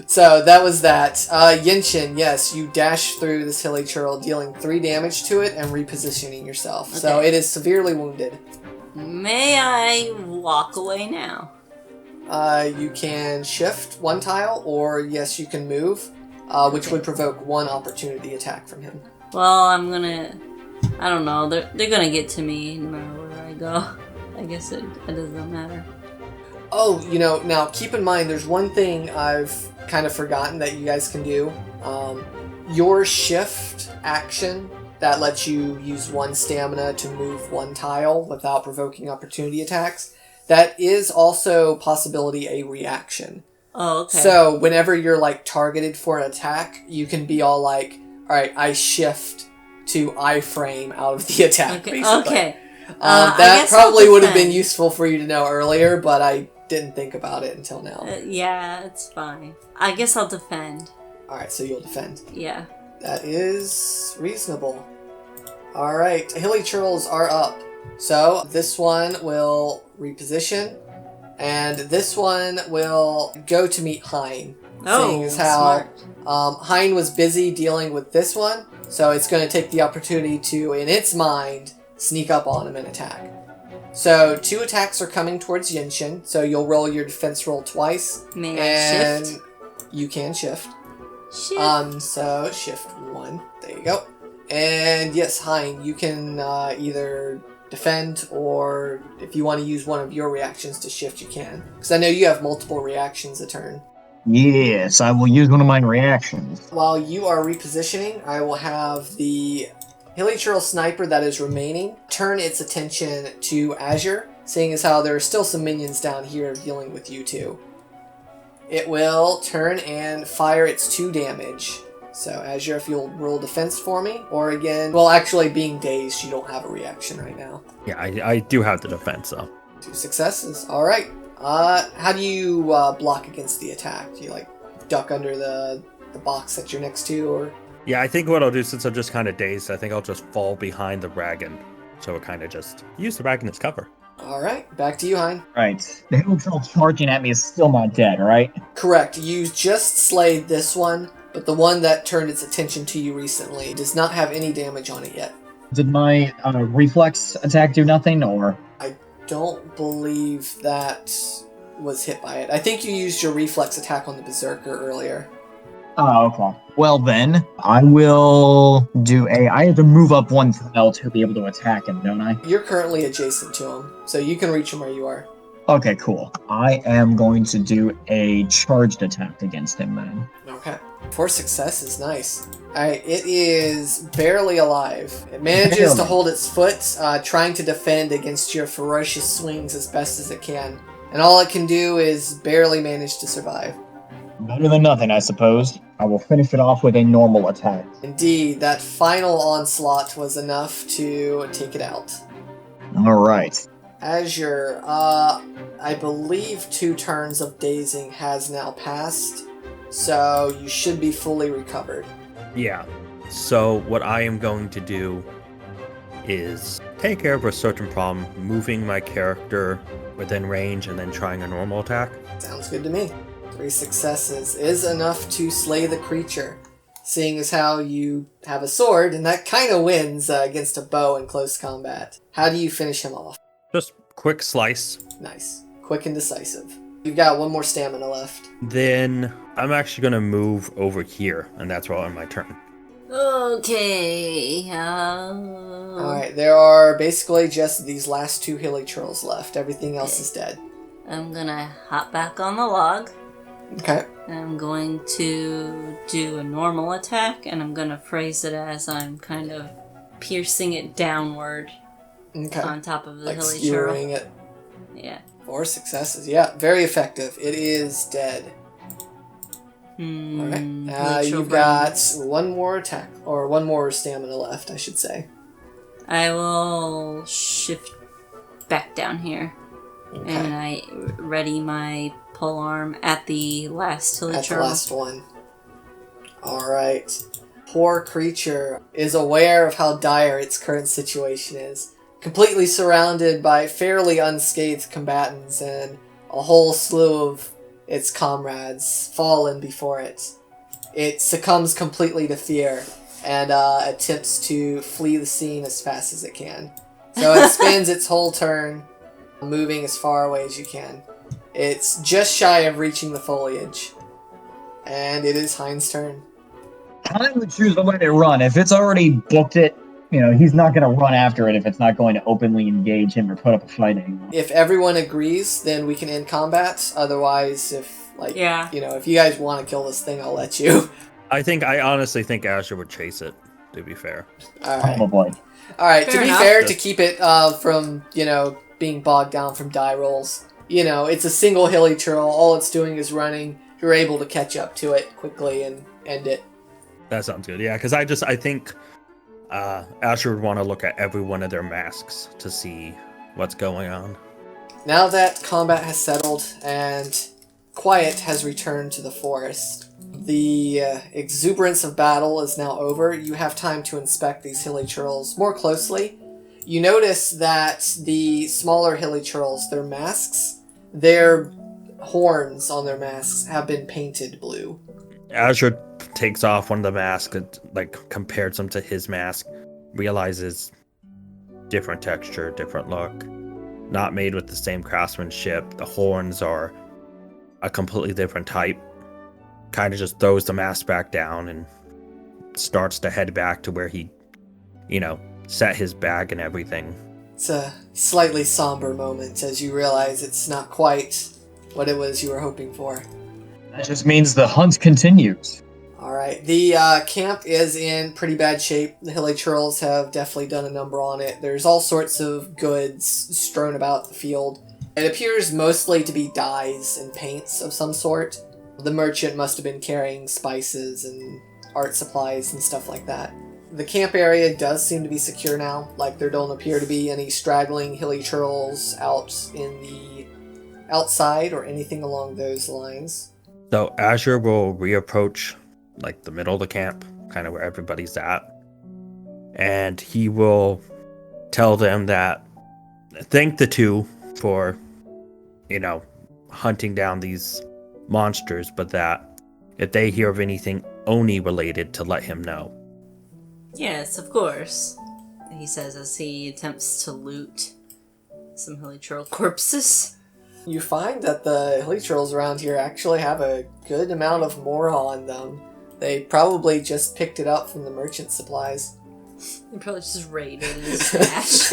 So that was that. Yinshen, yes, you dash through this hilly churl, dealing 3 damage to it and repositioning yourself. Okay. So it is severely wounded. May I walk away now? You can shift 1 tile, or yes, you can move, which would provoke 1 opportunity attack from him. Well, I'm gonna... I don't know. They're gonna get to me no matter where I go. I guess it doesn't matter. Oh, now keep in mind, there's one thing I've kind of forgotten that you guys can do. Your shift action that lets you use 1 stamina to move 1 tile without provoking opportunity attacks, that is also possibility a reaction. Oh, okay. So whenever you're targeted for an attack, you can be all like, alright, I shift to iframe out of the attack, basically. Okay. That probably would have been useful for you to know earlier, but I didn't think about it until now. Yeah, it's fine. I guess I'll defend. Alright, so you'll defend. Yeah. That is reasonable. Alright, hilly churls are up. So this one will reposition, and this one will go to meet Heine. Seeing as how Heine was busy dealing with this one, so it's going to take the opportunity to, in its mind, sneak up on him and attack. So 2 attacks are coming towards Yinshen, so you'll roll your defense roll twice. May I shift? You can shift. Shift. So shift 1. There you go. And yes, Heine, you can either defend, or if you want to use one of your reactions to shift, you can. Because I know you have multiple reactions a turn. Yes, I will use one of my reactions. While you are repositioning, I will have the hilly churl sniper that is remaining turn its attention to Azure, seeing as how there are still some minions down here dealing with you two. It will turn and fire its 2 damage. So Azure, if you'll roll defense for me, or again, well, actually being dazed, you don't have a reaction right now. Yeah, I do have the defense, though. 2 successes. All right. How do you block against the attack? Do you duck under the box that you're next to, or? Yeah, I think what I'll do, since I'm just kind of dazed, I think I'll just fall behind the dragon. So it kind of just use the dragon as cover. All right, back to you, Heine. Right. The hill troll charging at me is still not dead, right? Correct. You just slayed this one, but the one that turned its attention to you recently does not have any damage on it yet. Did my reflex attack do nothing, or? I don't believe that was hit by it. I think you used your reflex attack on the berserker earlier. Oh, okay. Well then, I will do I have to move up 1 tile to be able to attack him, don't I? You're currently adjacent to him, so you can reach him where you are. Okay, cool. I am going to do a charged attack against him then. Okay. 4 successes, nice. Alright, it is barely alive. It manages to hold its foot, trying to defend against your ferocious swings as best as it can. And all it can do is barely manage to survive. Better than nothing, I suppose. I will finish it off with a normal attack. Indeed, that final onslaught was enough to take it out. Alright. Azure, I believe 2 turns of dazing has now passed, so you should be fully recovered. Yeah. So what I am going to do is take care of a certain problem, moving my character within range and then trying a normal attack. Sounds good to me. 3 successes is enough to slay the creature, seeing as how you have a sword, and that kind of wins against a bow in close combat. How do you finish him off? Just quick slice. Nice. Quick and decisive. You've got 1 more stamina left. Then I'm actually going to move over here, and that's all on my turn. Okay. Alright, there are basically just these last 2 hilly churls left. Everything else is dead. I'm gonna hop back on the log. Okay. I'm going to do a normal attack, and I'm gonna phrase it as I'm kind of piercing it downward on top of the hilly churl. Skewering it. Yeah. 4 successes. Yeah, very effective. It is dead. Alright. You've got 1 more attack, or 1 more stamina left, I should say. I will shift back down here. Okay. And I ready my pole arm at the last hilly churl. At the last one. Alright. Poor creature is aware of how dire its current situation is. Completely surrounded by fairly unscathed combatants and a whole slew of its comrades fallen before it. It succumbs completely to fear and attempts to flee the scene as fast as it can. So it spends its whole turn moving as far away as you can. It's just shy of reaching the foliage. And it is Heine's turn. Heine would choose to let it run. If it's already booked it, he's not going to run after it if it's not going to openly engage him or put up a fight anymore. If everyone agrees, then we can end combat. Otherwise, if you guys want to kill this thing, I'll let you. I honestly think Azure would chase it, to be fair. Alright. Probably. Alright, to be enough. fair, to keep it from, being bogged down from die rolls, it's a single hilly churl. All it's doing is running. You're able to catch up to it quickly and end it. That sounds good, yeah, because I think Asher would want to look at every one of their masks to see what's going on. Now that combat has settled and quiet has returned to the forest, the exuberance of battle is now over. You have time to inspect these hilly churls more closely. You notice that the smaller hilly churls, their masks, their horns on their masks have been painted blue. Azure takes off one of the masks, compares them to his mask, realizes different texture, different look, not made with the same craftsmanship. The horns are a completely different type. Kind of just throws the mask back down and starts to head back to where he, set his bag and everything. It's a slightly somber moment as you realize it's not quite what it was you were hoping for. That just means the hunt continues. Alright, the camp is in pretty bad shape. The hilly churls have definitely done a number on it. There's all sorts of goods strewn about the field. It appears mostly to be dyes and paints of some sort. The merchant must have been carrying spices and art supplies and stuff like that. The camp area does seem to be secure now. There don't appear to be any straggling hilly churls out in the outside or anything along those lines. So Azure will reapproach the middle of the camp, kind of where everybody's at. And he will tell them that thank the two for, hunting down these monsters, but that if they hear of anything Oni related, to let him know. Yes, of course, he says as he attempts to loot some hilly churl corpses. You find that the hilly churls around here actually have a good amount of mora on them. They probably just picked it up from the merchant supplies. They probably just raided his stash.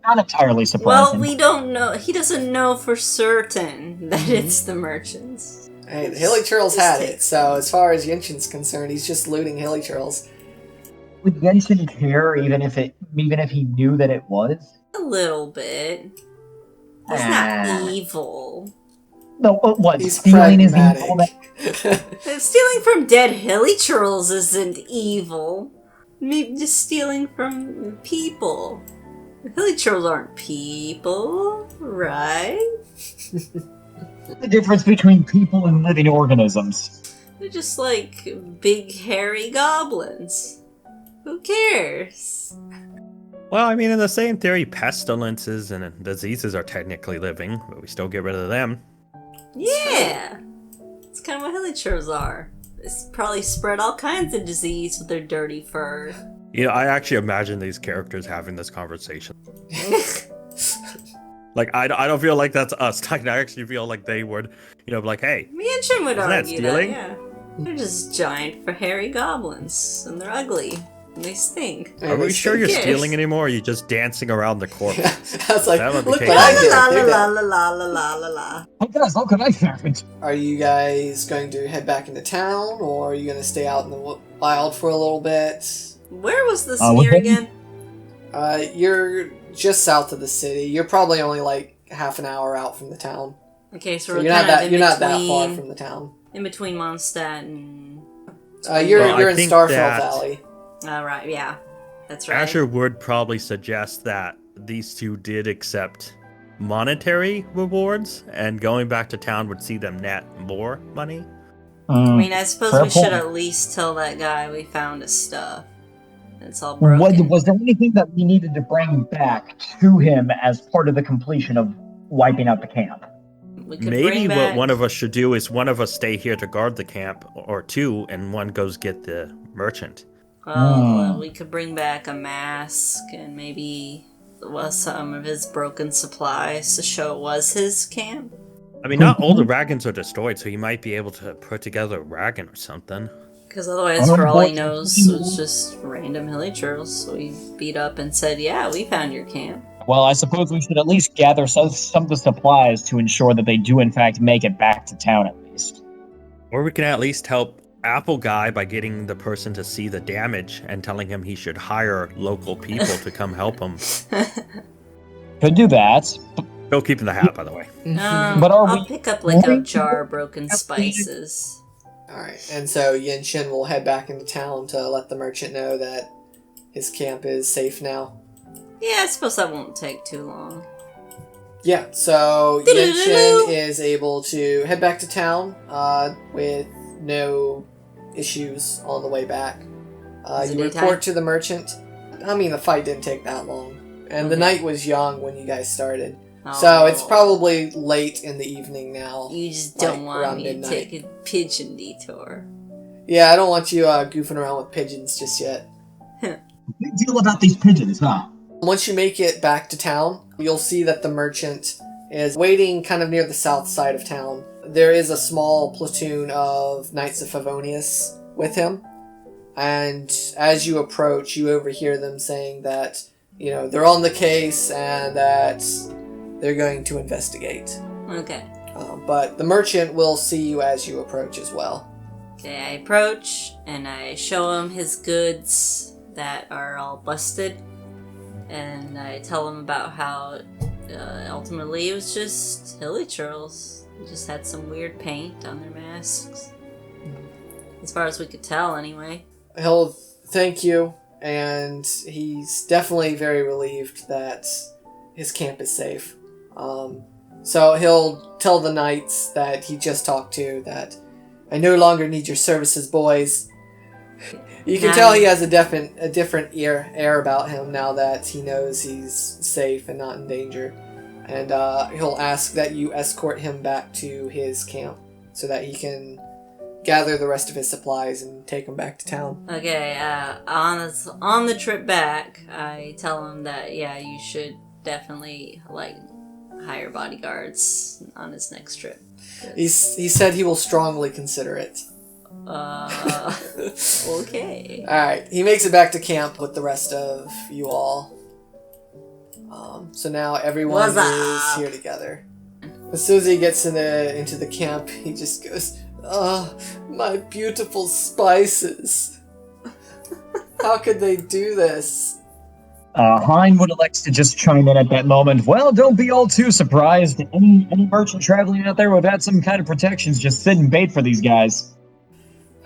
Not entirely surprising. Well, we don't know. He doesn't know for certain that it's the merchants. Hey, the hilly churls had it, so as far as Yinshen's concerned, he's just looting hilly churls. Would Yinshen care even if he knew that it was? A little bit. He's not evil. No, what? He's Stealing is pragmatic. evil? Stealing from dead hilly churls isn't evil. Maybe just stealing from people. Hilly churls aren't people, right? The difference between people and living organisms. They're just big hairy goblins. Who cares? Well, in the same theory, pestilences and diseases are technically living, but we still get rid of them. Yeah! It's kind of what hilly churls are. They probably spread all kinds of disease with their dirty fur. I actually imagine these characters having this conversation. I don't feel like that's us. I actually feel like they would, be like, hey. Yinshen would isn't that argue stealing? yeah. They're just giant for hairy goblins, and they're ugly. And they stink. Are we sure you're stealing anymore, or are you just dancing around the corpse? I was like, That would be look taken. what I did. La They're la dead. la la la la la la. Oh guys, look what I found. Are you guys going to head back into town, or are you going to stay out in the wild for a little bit? Where was this what near day? again? You're just south of the city. You're probably only half an hour out from the town. Okay, so So we're you're not kind of that far from the town. in between Mondstadt and... You're I in think Starfell that- Valley. right, yeah. That's right. Asher would probably suggest that these two did accept monetary rewards, and going back to town would see them net more money. I suppose fair we should point. at least tell that guy we found his stuff. It's all broken. Was there anything that we needed to bring back to him as part of the completion of wiping out the camp? We could Maybe bring back... what one of us should do is one of us stay here to guard the camp, or two, and one goes get the merchant. Well, we could bring back a mask and maybe some of his broken supplies to show it was his camp. I mean, not all the wagons are destroyed, so he might be able to put together a wagon or something. Because otherwise, for all he knows, it was just random hilly churls. So we beat up and said, yeah, we found your camp. Well, I suppose we should at least gather some of the supplies to ensure that they do, in fact, make it back to town, at least. Or we can at least help Apple Guy by getting the person to see the damage and telling him he should hire local people to come help him. Could do that. Still keeping the hat, by the way. But I'll pick up like a jar of broken spices. Alright, and so Yinshen will head back into town to let the merchant know that his camp is safe now. Yeah, I suppose that won't take too long. Yeah, so Yinshen is able to head back to town with no issues on the way back. You report to the merchant. I mean, the fight didn't take that long. And the night was young when you guys started. So it's probably late in the evening now. You just don't want me to take a pigeon detour. Yeah, I don't want you goofing around with pigeons just yet. Big deal about these pigeons, huh? Once you make it back to town, you'll see that the merchant is waiting kind of near the south side of town. There is a small platoon of Knights of Favonius with him. And as you approach, you overhear them saying that, you know, they're on the case and that they're going to investigate. Okay. But the merchant will see you as you approach as well. Okay, I approach and I show him his goods that are all busted. And I tell him about how ultimately it was just hilly churls. They just had some weird paint on their masks. As far as we could tell, anyway. He'll thank you, and he's definitely very relieved that his camp is safe. So he'll tell the knights that he just talked to that I no longer need your services, boys. You can tell he has a different air about him now that he knows he's safe and not in danger. And he'll ask that you escort him back to his camp so that he can gather the rest of his supplies and take them back to town. Okay, on the trip back, I tell him that, yeah, you should definitely, hire bodyguards on his next trip. He said he will strongly consider it. Okay. Alright, he makes it back to camp with the rest of you all. So now everyone is here together. As soon as he gets into the camp, he just goes, my beautiful spices. How could they do this? Heine would elect to just chime in at that moment. Well, don't be all too surprised. Any merchant traveling out there would have had some kind of protections just sitting bait for these guys.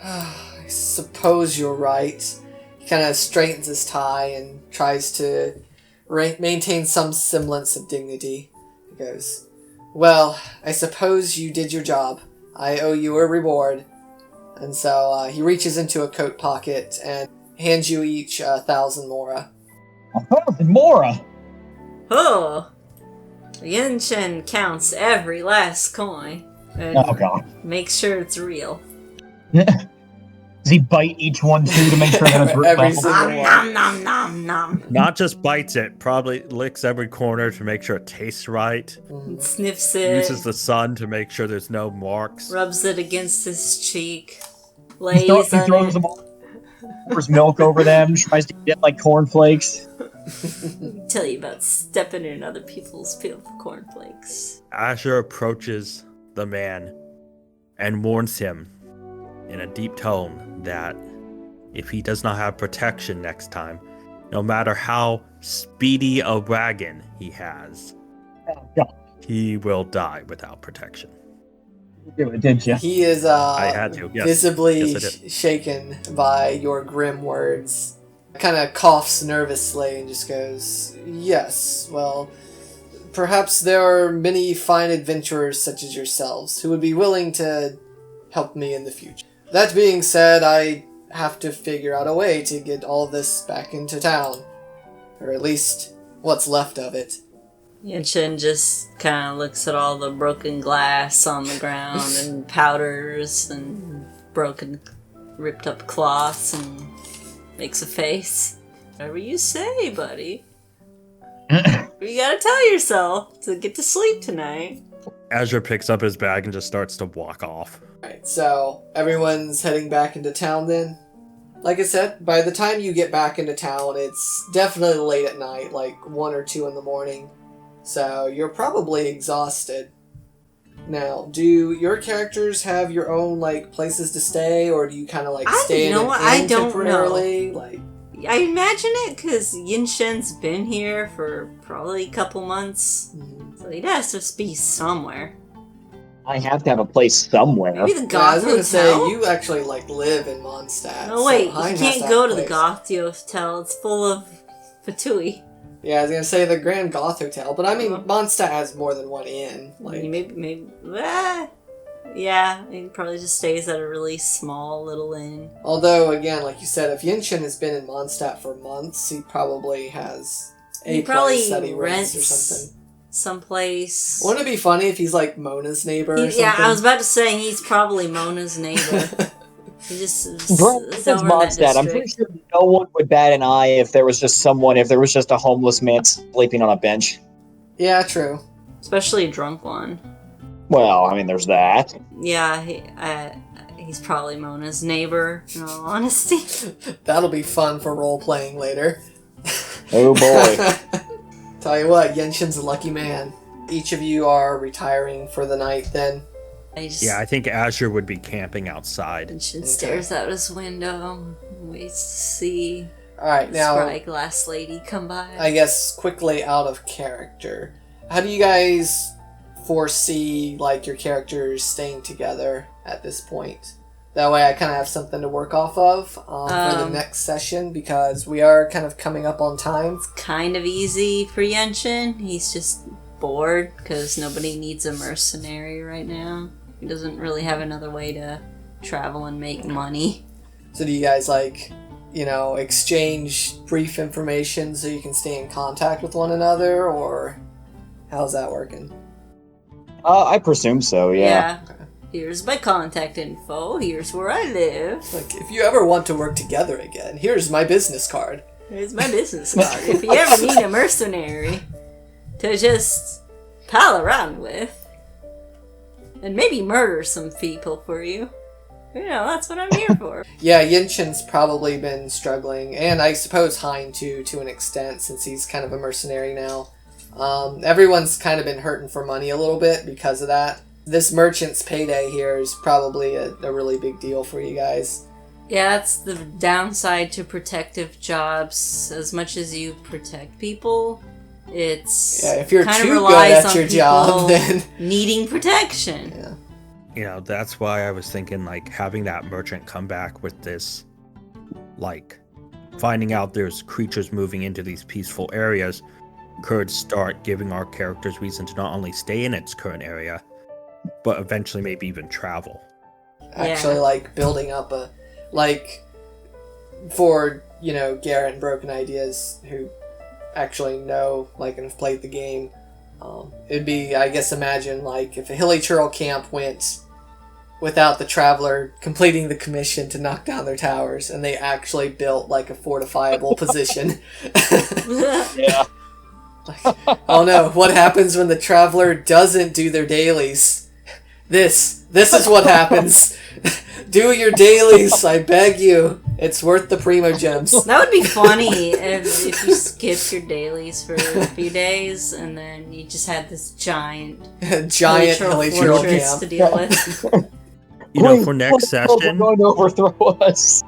I suppose you're right. He kind of straightens his tie and tries to maintain some semblance of dignity. He goes, well, I suppose you did your job. I owe you a reward. And so he reaches into a coat pocket and hands you each 1,000 mora. 1,000 mora? Oh! Yinshen counts every last coin. And Oh, God. makes sure it's real. Does he bite each one, too, to make sure that it's real? Every single Nom, one. nom, nom, nom. Not just bites it, probably licks every corner to make sure it tastes right. Sniffs it. Uses the sun to make sure there's no marks. Rubs it against his cheek. He Lays throws on them all, pours milk over them, tries to get like cornflakes. it. Tell you about stepping in other people's beautiful cornflakes. Azure approaches the man and warns him in a deep tone that if he does not have protection next time, no matter how speedy a wagon he has, Oh, God. he will die without protection. You do it, didn't you? He is I had to, yes. visibly Yes, I did. shaken by your grim words. Kind of coughs nervously and just goes, yes, well, perhaps there are many fine adventurers such as yourselves who would be willing to help me in the future. That being said, I have to figure out a way to get all this back into town. Or at least what's left of it. Yinshen just kind of looks at all the broken glass on the ground and powders and broken, ripped up cloths and makes a face. Whatever you say, buddy. You gotta tell yourself to get to sleep tonight. Azure picks up his bag and just starts to walk off. Alright, so everyone's heading back into town then? Like I said, by the time you get back into town, it's definitely late at night, like 1 or 2 in the morning. So you're probably exhausted. Now, do your characters have your own, like, places to stay, or do you kind of, like, stay in an inn temporarily? Like, I imagine it because Yinshen's been here for probably a couple months, so he'd have to be somewhere. I have to have a place somewhere. Maybe the I Goth was gonna say, Hotel? you actually, like, live in Mondstadt. No, wait, so Heine you has can't that go to the place. Goth Hotel. It's full of Fatui. Yeah, I was gonna say the Grand Goth Hotel, but I mean, Mondstadt has more than one inn. Like, Yeah, he probably just stays at a really small little inn. although, again, like you said, if Yinshen has been in Mondstadt for months, he probably has He a probably place that he rents or rents something. someplace. Wouldn't it be funny if he's like Mona's neighbor or something? Yeah, I was about to say he's probably Mona's neighbor. He just is This is over in that Mondstadt. I'm pretty district. sure no one would bat an eye if there was just a homeless man sleeping on a bench. Yeah, true. Especially a drunk one. Well, I mean, there's that. Yeah, he's probably Mona's neighbor, in all honesty. That'll be fun for role-playing later. Oh boy. Tell you what, Yenshin's a lucky man. Each of you are retiring for the night then. Yeah, I think Azure would be camping outside. Yinshen stares out his window, waits to see Alright, the now, spry glass lady come by. I guess quickly out of character. How do you guys foresee, like, your characters staying together at this point? That way I kind of have something to work off of for the next session, because we are kind of coming up on time. Kind of easy for Yinshen. He's just bored because nobody needs a mercenary right now. He doesn't really have another way to travel and make money. So do you guys, like, exchange brief information so you can stay in contact with one another, or how's that working? I presume so, yeah. Here's my contact info. Here's where I live. Like, if you ever want to work together again, here's my business card. Here's my business card. If you ever need a mercenary to just pal around with and maybe murder some people for you, that's what I'm here for. Yeah, Yinshen's probably been struggling, and I suppose Heine too, to an extent, since he's kind of a mercenary now. Everyone's kind of been hurting for money a little bit because of that. This merchant's payday here is probably a really big deal for you guys. Yeah, that's the downside to protective jobs. As much as you protect people, it's if you're kind too of good relies at on your job, people then needing protection. Yeah. That's why I was thinking, like, having that merchant come back with this, like, finding out there's creatures moving into these peaceful areas could start giving our characters reason to not only stay in its current area, but eventually maybe even travel. Actually, like, building up for, Garrett and BrokenIdeas, who actually know, like, and have played the game, it'd be, I guess, imagine, like, if a hilly churl camp went without the traveler completing the commission to knock down their towers, and they actually built, like, a fortifiable position. Yeah. Like, oh no, what happens when the traveler doesn't do their dailies? This is what happens. Do your dailies, I beg you. It's worth the primo gems. That would be funny if you skipped your dailies for a few days and then you just had this giant Hilly churl fortress camp. to deal with. For next session, They're going to overthrow us.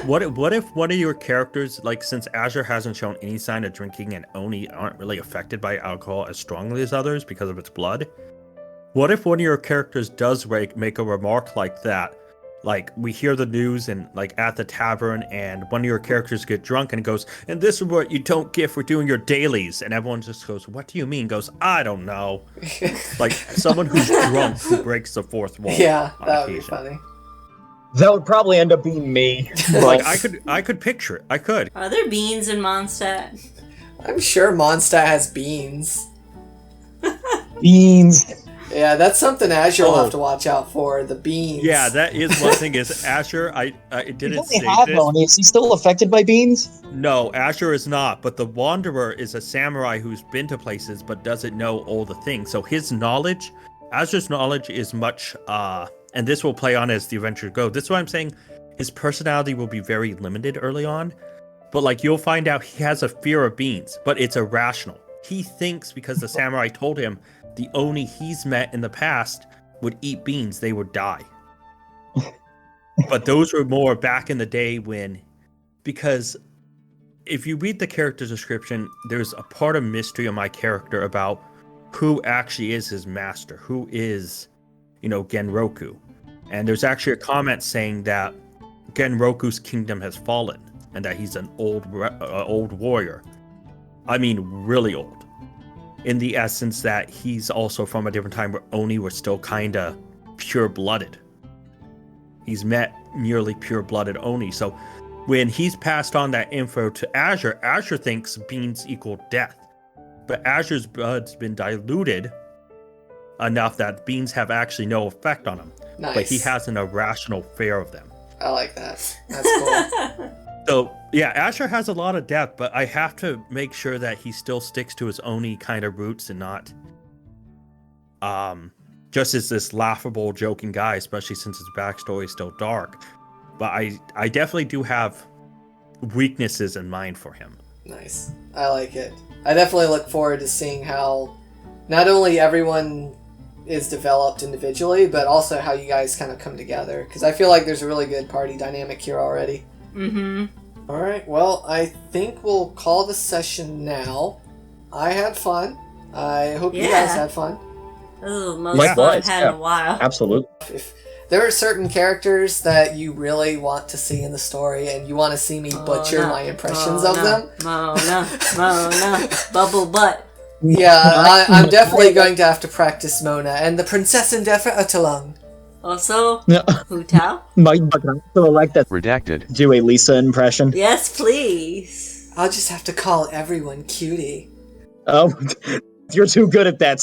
what if one of your characters, like, since Azure hasn't shown any sign of drinking and Oni aren't really affected by alcohol as strongly as others because of its blood, what if one of your characters does make a remark like that? Like, we hear the news and, like, at the tavern, and one of your characters get drunk and goes, and this is what you don't get for doing your dailies. And everyone just goes, what do you mean? Goes, I don't know. Like, someone who's drunk who breaks the fourth wall. Yeah, on that would be occasion. funny. That would probably end up being me. Like, I could picture it. I could. Are there beans in Mondstadt? I'm sure Mondstadt has beans. Beans. Yeah, that's something Azure will have to watch out for, the beans. Yeah, that is one thing. Is Azure? I didn't say this. Is he still affected by beans? No, Azure is not. But the Wanderer is a samurai who's been to places but doesn't know all the things. So his knowledge, Azure's knowledge, is much. And this will play on as the adventure goes. This is what I'm saying. His personality will be very limited early on, but like you'll find out he has a fear of beans, but it's irrational. He thinks because the samurai told him the Oni he's met in the past would eat beans, they would die. But those were more back in the day because if you read the character description, there's a part of mystery of my character about who actually is his master, who is, Genroku. And there's actually a comment saying that Genroku's kingdom has fallen and that he's an old warrior. I mean, really old. In the essence that he's also from a different time where Oni were still kind of pure-blooded. He's met nearly pure-blooded Oni. So when he's passed on that info to Azure, Azure thinks beans equal death. But Azure's blood's been diluted enough that beans have actually no effect on him. Nice. But he has an irrational fear of them. I like that. That's cool. So, yeah, Azure has a lot of depth, but I have to make sure that he still sticks to his Oni kind of roots and not just as this laughable, joking guy, especially since his backstory is still dark. But I definitely do have weaknesses in mind for him. Nice. I like it. I definitely look forward to seeing how not only everyone is developed individually, but also how you guys kind of come together. Because I feel like there's a really good party dynamic here already. Mm-hmm. Alright, well, I think we'll call the session now. I had fun. I hope you guys had fun. Oh, most fun I've had in a while. Absolutely. If there are certain characters that you really want to see in the story and you want to see me butcher my impressions of them. No. Bubble butt. Yeah, I'm definitely going to have to practice Mona and the Princess Indefinite. Also, No. Hu Tao? Might still like that. Redacted. Do a Lisa impression. Yes, please. I'll just have to call everyone cutie. Oh, you're too good at that.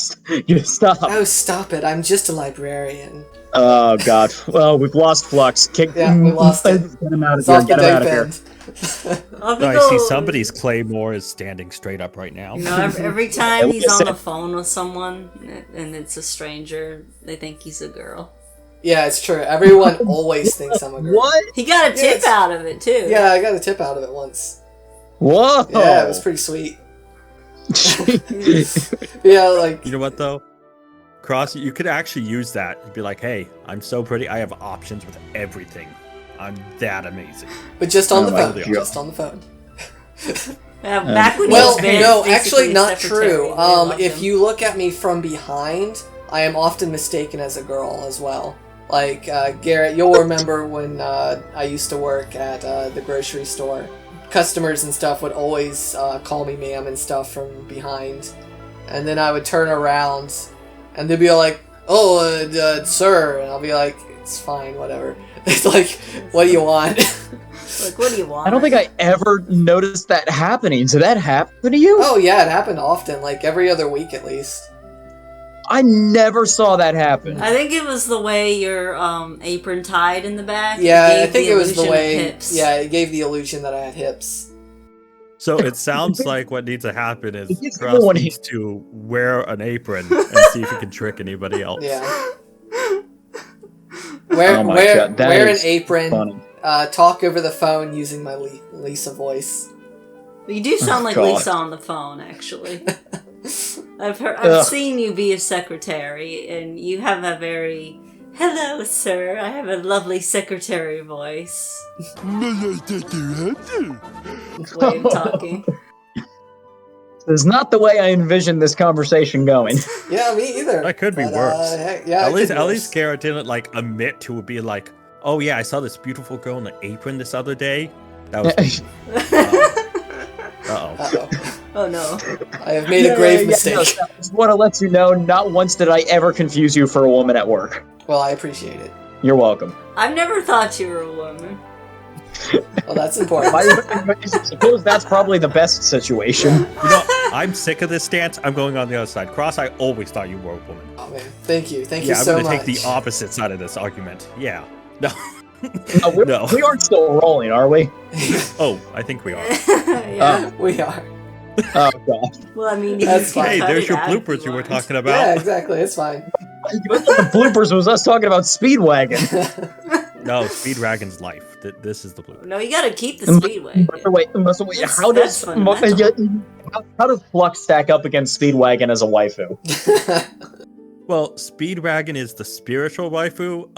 You stop. Oh, stop it. I'm just a librarian. Oh, God. Well, we've lost Flux. We lost it. Get him out of It's here. off the Get him out of deep here. end. I see somebody's Claymore is standing straight up right now. Every time he's on the phone with someone and it's a stranger, they think he's a girl. Yeah, it's true. Everyone always thinks I'm a girl. What? He got a tip out of it, too. Yeah, I got a tip out of it once. Whoa! Yeah, it was pretty sweet. Yeah, like... You know what, though? Cross, you could actually use that. You'd be like, hey, I'm so pretty. I have options with everything. I'm that amazing. But just on the phone. God. Just on the phone. Back when Well, he was no, actually not true. If him. you look at me from behind, I am often mistaken as a girl as well. Like, Garrett, you'll remember when I used to work at the grocery store. Customers and stuff would always call me ma'am and stuff from behind. And then I would turn around, and they'd be like, oh, sir. And I'll be like, it's fine, whatever. It's like, what do you want? Like, what do you want? I don't think I ever noticed that happening. Did that happen to you? Oh, yeah, it happened often. Like, every other week at least. I never saw that happen. I think it was the way your apron tied in the back. Yeah, I think it was the way... Hips. Yeah, it gave the illusion that I had hips. So it sounds like what needs to happen is It's Cross going- needs to wear an apron and see if he can trick anybody else. Yeah. Wear God, that an is apron, funny. talk over the phone using my Lisa voice. You do sound like God. Lisa on the phone, actually. I've seen you be a secretary, and you have a very, hello, sir, I have a lovely secretary voice. Way of talking. This is not the way I envisioned this conversation going. Yeah, me either. That could be But, worse. heck, yeah, At least Garrett didn't admit to be like, oh yeah, I saw this beautiful girl in an apron this other day. That was Uh-oh. Oh no. I have made a grave mistake. No, I just want to let you know, not once did I ever confuse you for a woman at work. Well, I appreciate it. You're welcome. I've never thought you were a woman. Well, that's important. I suppose that's probably the best situation. I'm sick of this stance. I'm going on the other side. Cross, I always thought you were a woman. Oh man, thank you so much. Yeah, I'm going to take the opposite side of this argument. Yeah. No. No. We aren't still rolling, are we? Oh, I think we are. Yeah. We are. Oh, God. Well, I mean, That's fine. Hey, cut there's it your out if bloopers you were want. talking about. Yeah, exactly. It's fine. The bloopers was us talking about Speedwagon. No, Speedwagon's life. This is the blooper. No, you gotta keep the speedway. Wait, how That's fundamental. how does Flux stack up against Speedwagon as a waifu? Well, Speedwagon is the spiritual waifu.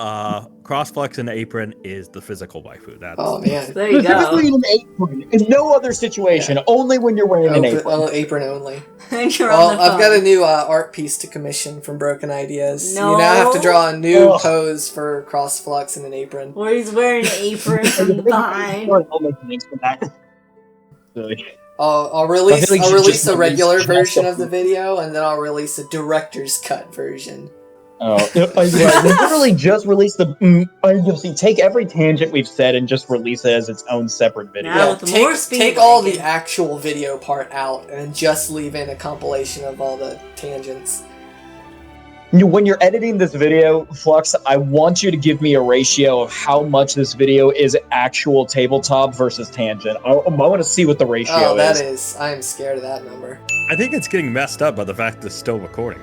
Crossflex and Apron is the physical waifu. That's Oh man. There you Specifically go. in an apron. In no other situation. Only when you're wearing an apron. Oh, apron only. And you're Well, on the I've got a phone. new art piece to commission from Broken Ideas. No. You now have to draw a new Ugh. pose for Crossflux and an apron. Where he's wearing an apron from behind. I'll make thanks for that. Silly. I'll release I feel like I'll you release just the regular released version just of the video, and then I'll release a director's cut version. Oh, we literally just released the. Take every tangent we've said and just release it as its own separate video. Now with more take all the Speedwagon. actual video part out, and just leave in a compilation of all the tangents. When you're editing this video, Flux, I want you to give me a ratio of how much this video is actual tabletop versus tangent. I want to see what the ratio Oh, that is. is. I am scared of that number. I think it's getting messed up by the fact that it's still recording.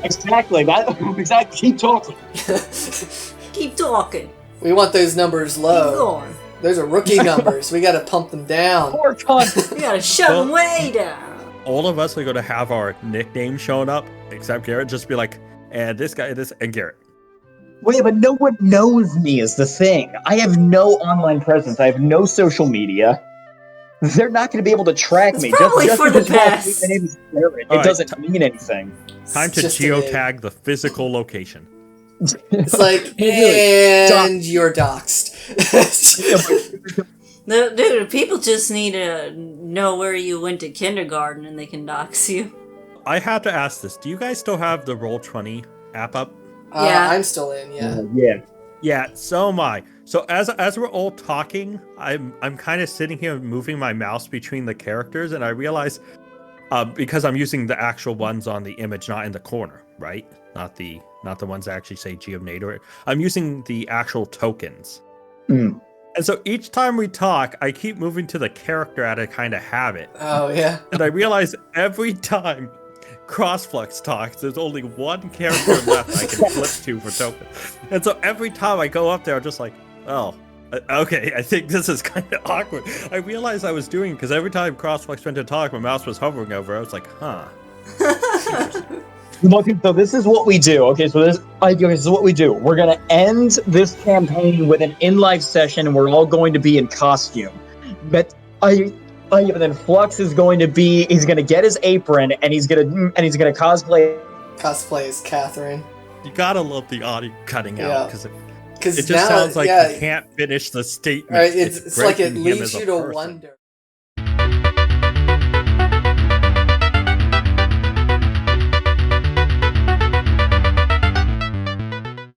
Exactly. Exactly. Keep talking. Keep talking. We want those numbers Keep low. going. Those are rookie numbers. We gotta pump them down. Poor cunt. We gotta shove Well- him way down. All of us are going to have our nicknames showing up, except Garrett. Just be like, and this guy, and Garrett. Wait, but no one knows me is the thing. I have no online presence. I have no social media. They're not going to be able to track It's me. probably just for the because you have to best. say my name is Garrett, All it right, doesn't mean anything. Time to Just a geotag the physical location. It's like, Really, and you're doxxed. No, dude, people just need to know where you went to kindergarten and they can dox you. I have to ask this. Do you guys still have the Roll20 app up? Yeah. I'm still in, yeah. Yeah. Yeah, so am I. So as we're all talking, I'm kind of sitting here moving my mouse between the characters, and I realize because I'm using the actual ones on the image, not in the corner, right? Not the ones that actually say Geonator. I'm using the actual tokens. Mm. And so each time we talk, I keep moving to the character out of kind of habit. Oh, yeah. And I realize every time Crossflux talks, there's only one character left I can flip to for token. And so every time I go up there, I'm just like, oh, okay, I think this is kind of awkward. I realized I was doing it because every time Crossflux went to talk, my mouse was hovering over. I was like, huh. Okay, so this is what we do. Okay, so this is what we do. We're gonna end this campaign with an in-life session, and we're all going to be in costume. But then Flux is going to be. He's gonna get his apron, and he's gonna cosplay. Cosplay as Catherine. You gotta love the audio cutting out because Because it just sounds like you can't finish the statement. It's like it breaking him leads as a you to person. wonder.